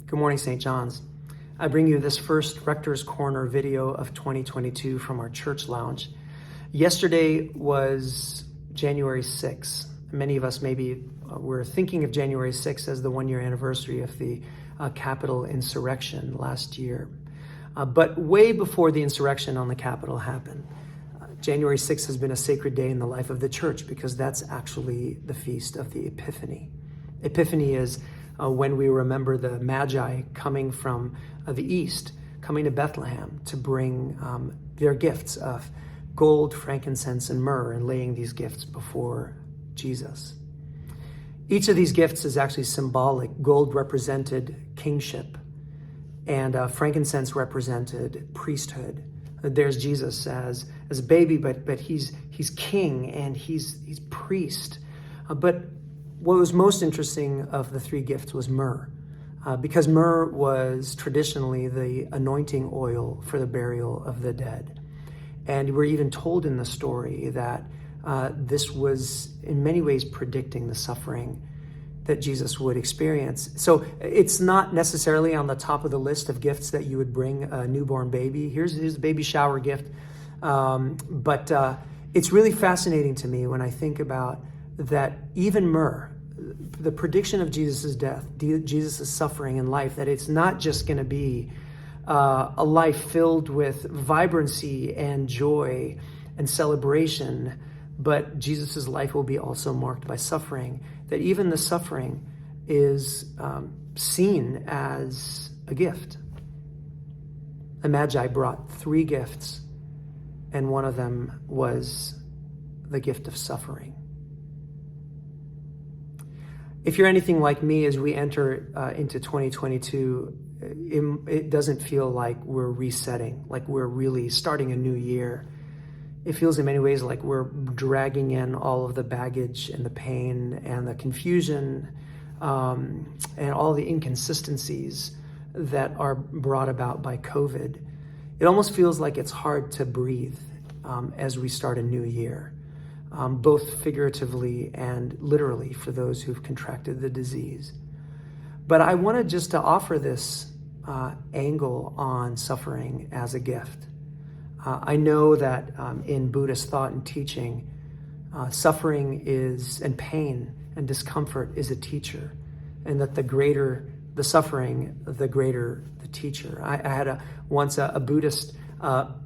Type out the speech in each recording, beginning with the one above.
Good morning, St. John's. I bring you this first Rector's Corner video of 2022 from our church lounge. Yesterday was January 6th. Many of us maybe were thinking of January 6th as the one-year anniversary of the Capitol insurrection last year. But way before the insurrection on the Capitol happened, January 6th has been a sacred day in the life of the church because that's actually the feast of the Epiphany. Epiphany is when we remember the Magi coming from the east, coming to Bethlehem to bring their gifts of gold, frankincense, and myrrh, and laying these gifts before Jesus. Each of these gifts is actually symbolic. Gold represented kingship, and frankincense represented priesthood. There's Jesus as a baby, but he's king and he's priest. But what was most interesting of the three gifts was myrrh, because myrrh was traditionally the anointing oil for the burial of the dead. And we're even told in the story that this was in many ways predicting the suffering that Jesus would experience. So it's not necessarily on the top of the list of gifts that you would bring a newborn baby. Here's the baby shower gift. But it's really fascinating to me when I think about that even myrrh, the prediction of Jesus' death, Jesus' suffering in life, that it's not just going to be a life filled with vibrancy and joy and celebration, but Jesus' life will be also marked by suffering, that even the suffering is seen as a gift. The Magi brought three gifts, and one of them was the gift of suffering. If you're anything like me, as we enter into 2022, it doesn't feel like we're resetting, like we're really starting a new year. It feels in many ways like we're dragging in all of the baggage and the pain and the confusion and all the inconsistencies that are brought about by COVID. It almost feels like it's hard to breathe as we start a new year. Both figuratively and literally for those who've contracted the disease. But I wanted just to offer this angle on suffering as a gift. I know that in Buddhist thought and teaching, suffering is, and pain and discomfort is a teacher, and that the greater the suffering, the greater the teacher. I had once a Buddhist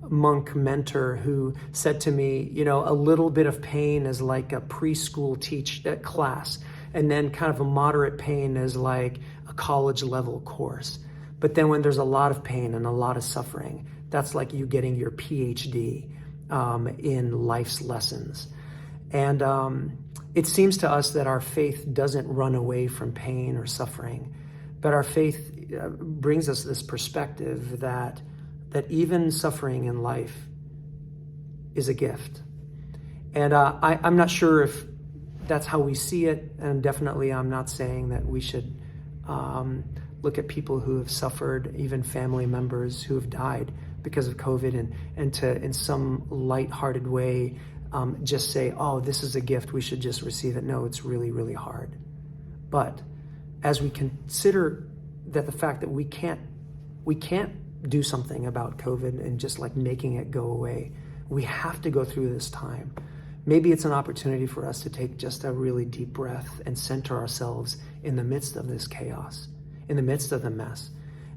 monk mentor who said to me, a little bit of pain is like a preschool class, and then kind of a moderate pain is like a college level course. But then when there's a lot of pain and a lot of suffering, that's like you getting your PhD in life's lessons. And it seems to us that our faith doesn't run away from pain or suffering, but our faith brings us this perspective that even suffering in life is a gift. And I'm not sure if that's how we see it, and definitely I'm not saying that we should look at people who have suffered, even family members who have died because of COVID, and to, in some lighthearted way, just say, oh, this is a gift, we should just receive it. No, it's really, really hard. But as we consider that the fact that we can't do something about COVID and just like making it go away, we have to go through this time. Maybe it's an opportunity for us to take just a really deep breath and center ourselves in the midst of this chaos, in the midst of the mess,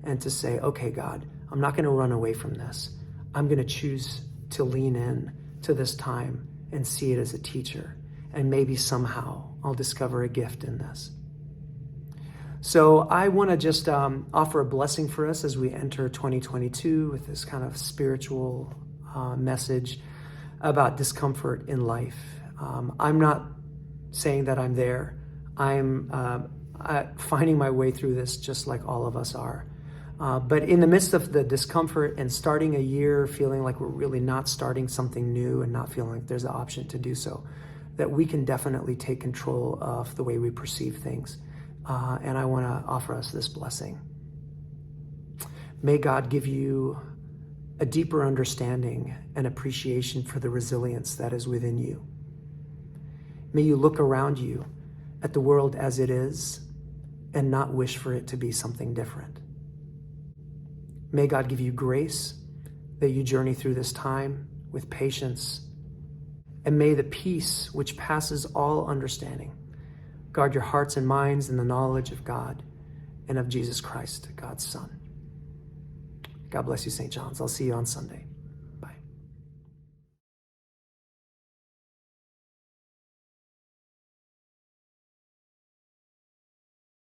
and to say, okay, God, I'm not going to run away from this. I'm going to choose to lean in to this time and see it as a teacher. And maybe somehow I'll discover a gift in this. So I want to just offer a blessing for us as we enter 2022 with this kind of spiritual message about discomfort in life. I'm not saying that I'm there. I'm finding my way through this just like all of us are. But in the midst of the discomfort and starting a year feeling like we're really not starting something new and not feeling like there's the option to do so, that we can definitely take control of the way we perceive things. And I want to offer us this blessing. May God give you a deeper understanding and appreciation for the resilience that is within you. May you look around you at the world as it is and not wish for it to be something different. May God give you grace that you journey through this time with patience, and may the peace which passes all understanding guard your hearts and minds in the knowledge of God and of Jesus Christ, God's Son. God bless you, St. John's. I'll see you on Sunday.